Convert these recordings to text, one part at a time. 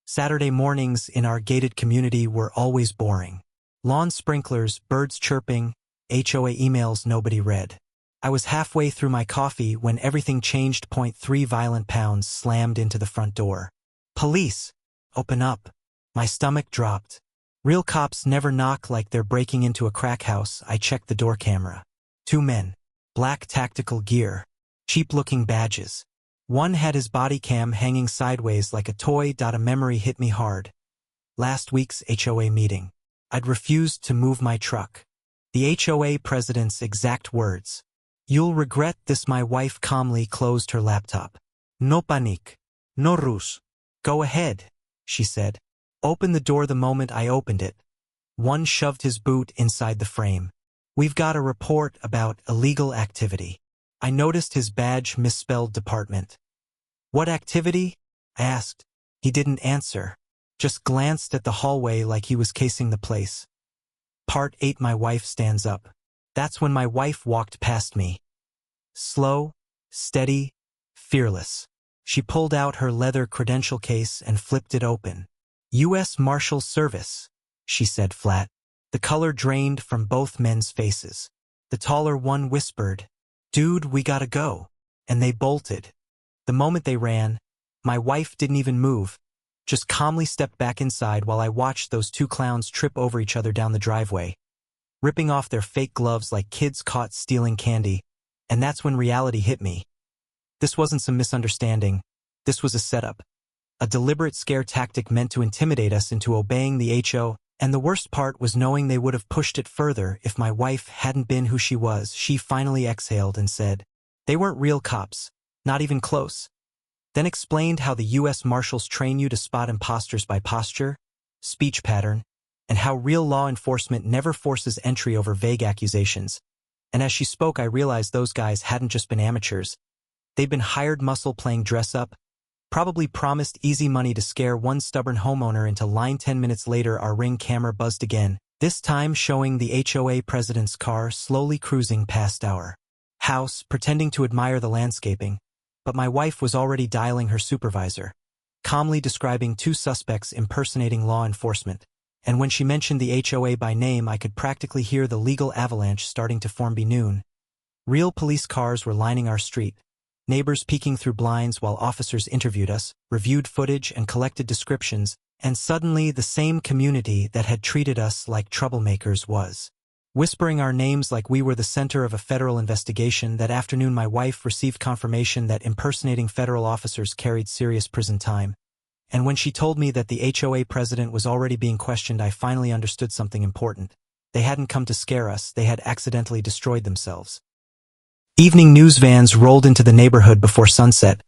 Saturday mornings in our gated community were always boring. Lawn sprinklers, birds chirping, HOA emails nobody read. I was halfway through my coffee when everything changed. 3 violent pounds slammed into the front door. Police! Open up. My stomach dropped. Real cops never knock like they're breaking into a crack house. I checked the door camera. 2 men. Black tactical gear. Cheap-looking badges. One had his body cam hanging sideways like a toy. A memory hit me hard. Last week's HOA meeting. I'd refused to move my truck. The HOA president's exact words. "You'll regret this." My wife calmly closed her laptop. "No panique. No rush. Go ahead," she said. Open the door. The moment I opened it, one shoved his boot inside the frame. "We've got a report about illegal activity." I noticed his badge misspelled department. "What activity?" I asked. He didn't answer, just glanced at the hallway like he was casing the place. Part 8. My wife stands up. That's when my wife walked past me. Slow, steady, fearless. She pulled out her leather credential case and flipped it open. "U.S. Marshal Service," she said flat. The color drained from both men's faces. The taller one whispered, "Dude, we gotta go." And they bolted. The moment they ran, my wife didn't even move, just calmly stepped back inside while I watched those 2 clowns trip over each other down the driveway, ripping off their fake gloves like kids caught stealing candy. And that's when reality hit me. This wasn't some misunderstanding. This was a setup. A deliberate scare tactic meant to intimidate us into obeying the HO, and the worst part was knowing they would have pushed it further if my wife hadn't been who she was. She finally exhaled and said, "They weren't real cops, not even close." Then explained how the U.S. Marshals train you to spot imposters by posture, speech pattern, and how real law enforcement never forces entry over vague accusations. And as she spoke, I realized those guys hadn't just been amateurs. They'd been hired muscle playing dress-up, probably promised easy money to scare one stubborn homeowner into line. 10 minutes later, our Ring camera buzzed again, this time showing the HOA president's car slowly cruising past our house, pretending to admire the landscaping. But my wife was already dialing her supervisor, calmly describing 2 suspects impersonating law enforcement. And when she mentioned the HOA by name, I could practically hear the legal avalanche starting to form. By noon, real police cars were lining our street, neighbors peeking through blinds while officers interviewed us, reviewed footage, and collected descriptions, and suddenly the same community that had treated us like troublemakers was whispering our names like we were the center of a federal investigation. That afternoon, my wife received confirmation that impersonating federal officers carried serious prison time. And when she told me that the HOA president was already being questioned, I finally understood something important. They hadn't come to scare us, they had accidentally destroyed themselves. Evening news vans rolled into the neighborhood before sunset,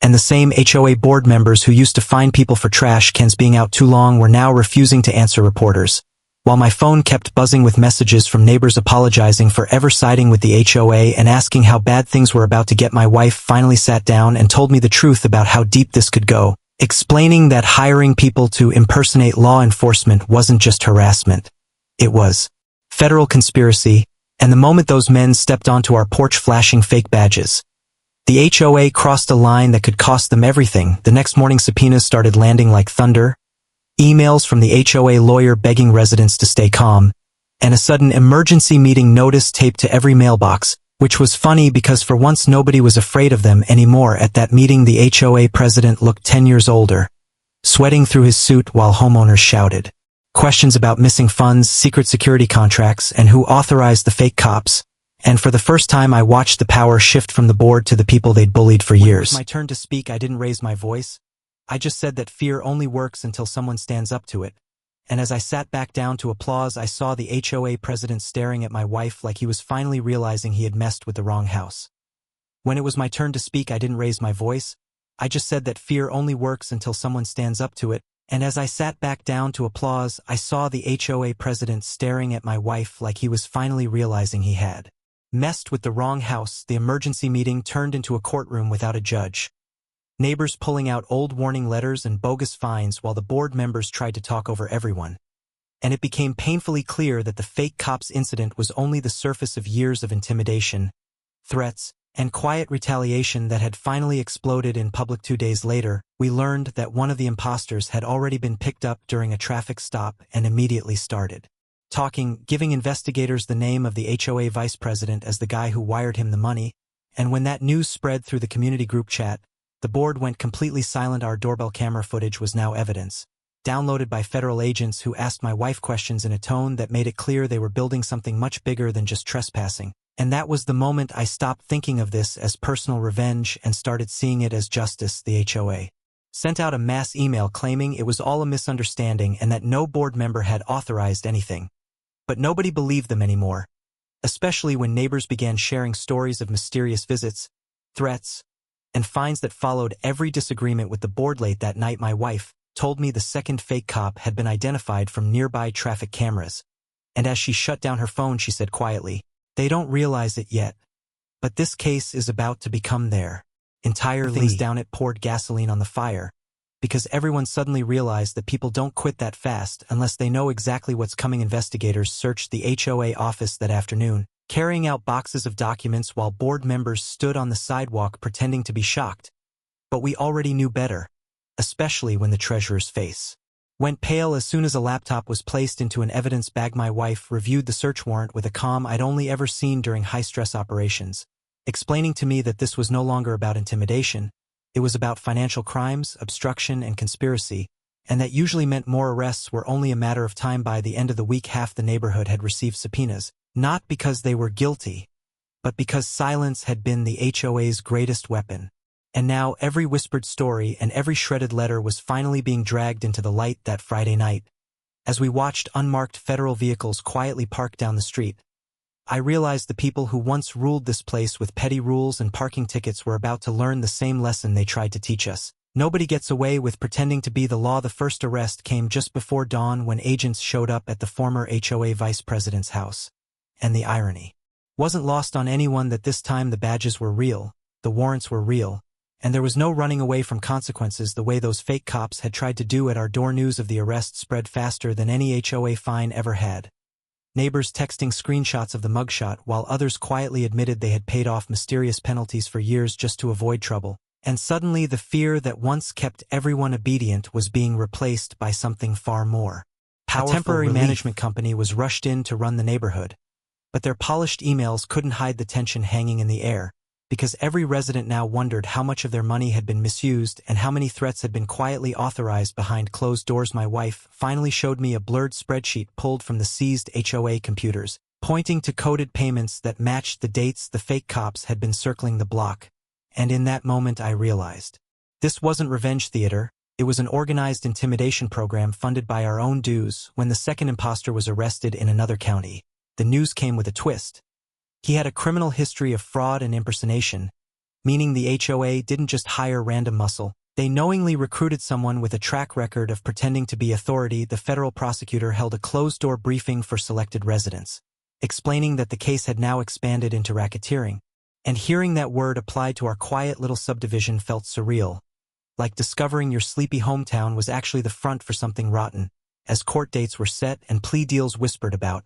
and the same HOA board members who used to fine people for trash cans being out too long were now refusing to answer reporters. While my phone kept buzzing with messages from neighbors apologizing for ever siding with the HOA and asking how bad things were about to get, my wife finally sat down and told me the truth about how deep this could go, explaining that hiring people to impersonate law enforcement wasn't just harassment. It was federal conspiracy, and the moment those men stepped onto our porch flashing fake badges, the HOA crossed a line that could cost them everything. The next morning, subpoenas started landing like thunder, emails from the HOA lawyer begging residents to stay calm, and a sudden emergency meeting notice taped to every mailbox, which was funny because for once nobody was afraid of them anymore. At that meeting, the HOA president looked 10 years older, sweating through his suit while homeowners shouted questions about missing funds, secret security contracts, and who authorized the fake cops. And for the first time, I watched the power shift from the board to the people they'd bullied for years. When it was my turn to speak, I didn't raise my voice. I just said that fear only works until someone stands up to it. And as I sat back down to applause, I saw the HOA president staring at my wife like he was finally realizing he had messed with the wrong house. When it was my turn to speak, I didn't raise my voice. I just said that fear only works until someone stands up to it. And as I sat back down to applause, I saw the HOA president staring at my wife like he was finally realizing he had messed with the wrong house. The emergency meeting turned into a courtroom without a judge. Neighbors pulling out old warning letters and bogus fines while the board members tried to talk over everyone. And it became painfully clear that the fake cops incident was only the surface of years of intimidation, threats, and quiet retaliation that had finally exploded in public 2 days later, we learned that one of the imposters had already been picked up during a traffic stop and immediately started talking, giving investigators the name of the HOA vice president as the guy who wired him the money, and when that news spread through the community group chat, the board went completely silent. Our doorbell camera footage was now evidence, downloaded by federal agents who asked my wife questions in a tone that made it clear they were building something much bigger than just trespassing. And that was the moment I stopped thinking of this as personal revenge and started seeing it as justice. The HOA sent out a mass email claiming it was all a misunderstanding and that no board member had authorized anything. But nobody believed them anymore, especially when neighbors began sharing stories of mysterious visits, threats, and fines that followed every disagreement with the board. Late that night, my wife told me the second fake cop had been identified from nearby traffic cameras, and as she shut down her phone, she said quietly, "They don't realize it yet, but this case is about to become their entire things down." It poured gasoline on the fire, because everyone suddenly realized that people don't quit that fast unless they know exactly what's coming. Investigators searched the HOA office that afternoon, carrying out boxes of documents while board members stood on the sidewalk pretending to be shocked. But we already knew better, especially when the treasurer's face went pale as soon as a laptop was placed into an evidence bag. My wife reviewed the search warrant with a calm I'd only ever seen during high-stress operations, explaining to me that this was no longer about intimidation. It was about financial crimes, obstruction, and conspiracy, and that usually meant more arrests were only a matter of time. By the end of the week, half the neighborhood had received subpoenas, not because they were guilty, but because silence had been the HOA's greatest weapon. And now every whispered story and every shredded letter was finally being dragged into the light. That Friday night, as we watched unmarked federal vehicles quietly parked down the street, I realized the people who once ruled this place with petty rules and parking tickets were about to learn the same lesson they tried to teach us. Nobody gets away with pretending to be the law. The first arrest came just before dawn when agents showed up at the former HOA vice president's house. And the irony wasn't lost on anyone that this time the badges were real, the warrants were real, and there was no running away from consequences the way those fake cops had tried to do at our door. News of the arrest spread faster than any HOA fine ever had. Neighbors texting screenshots of the mugshot while others quietly admitted they had paid off mysterious penalties for years just to avoid trouble. And suddenly the fear that once kept everyone obedient was being replaced by something far more powerful. A temporary management company was rushed in to run the neighborhood, but their polished emails couldn't hide the tension hanging in the air, because every resident now wondered how much of their money had been misused and how many threats had been quietly authorized behind closed doors. My wife finally showed me a blurred spreadsheet pulled from the seized HOA computers, pointing to coded payments that matched the dates the fake cops had been circling the block. And in that moment I realized, this wasn't revenge theater, it was an organized intimidation program funded by our own dues. When the second imposter was arrested in another county, the news came with a twist. He had a criminal history of fraud and impersonation, meaning the HOA didn't just hire random muscle. They knowingly recruited someone with a track record of pretending to be authority. The federal prosecutor held a closed-door briefing for selected residents, explaining that the case had now expanded into racketeering. And hearing that word applied to our quiet little subdivision felt surreal, like discovering your sleepy hometown was actually the front for something rotten. As court dates were set and plea deals whispered about,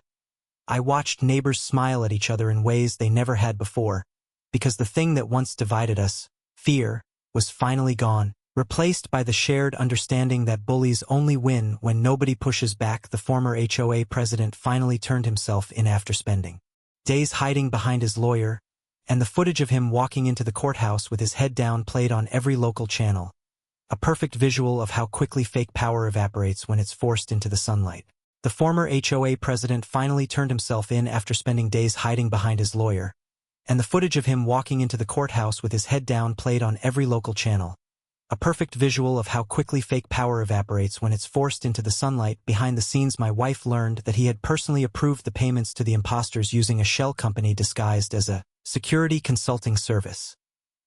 I watched neighbors smile at each other in ways they never had before, because the thing that once divided us, fear, was finally gone, replaced by the shared understanding that bullies only win when nobody pushes back. The former HOA president finally turned himself in after spending days hiding behind his lawyer, and the footage of him walking into the courthouse with his head down played on every local channel, a perfect visual of how quickly fake power evaporates when it's forced into the sunlight. The former HOA president finally turned himself in after spending days hiding behind his lawyer, and the footage of him walking into the courthouse with his head down played on every local channel, a perfect visual of how quickly fake power evaporates when it's forced into the sunlight. Behind the scenes, my wife learned that he had personally approved the payments to the imposters using a shell company disguised as a security consulting service.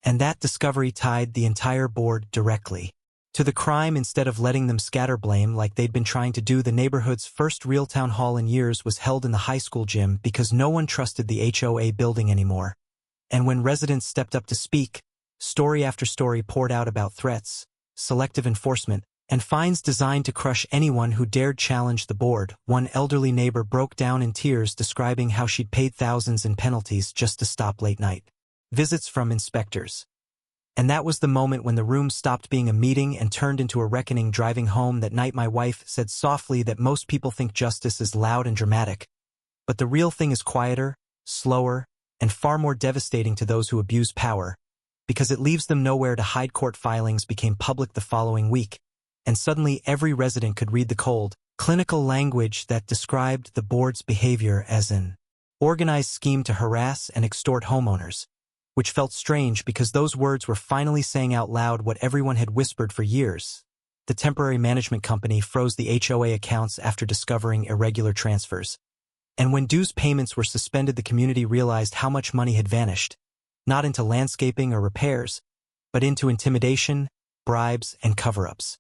And that discovery tied the entire board directly to the crime. Instead of letting them scatter blame like they'd been trying to do, the neighborhood's first real town hall in years was held in the high school gym because no one trusted the HOA building anymore. And when residents stepped up to speak, story after story poured out about threats, selective enforcement, and fines designed to crush anyone who dared challenge the board. One elderly neighbor broke down in tears describing how she'd paid thousands in penalties just to stop late night visits from inspectors. And that was the moment when the room stopped being a meeting and turned into a reckoning. Driving home that night, my wife said softly that most people think justice is loud and dramatic, but the real thing is quieter, slower, and far more devastating to those who abuse power, because it leaves them nowhere to hide. Court filings became public the following week, and suddenly every resident could read the cold, clinical language that described the board's behavior as an organized scheme to harass and extort homeowners, which felt strange because those words were finally saying out loud what everyone had whispered for years. The temporary management company froze the HOA accounts after discovering irregular transfers. And when dues payments were suspended, the community realized how much money had vanished, not into landscaping or repairs, but into intimidation, bribes, and cover-ups.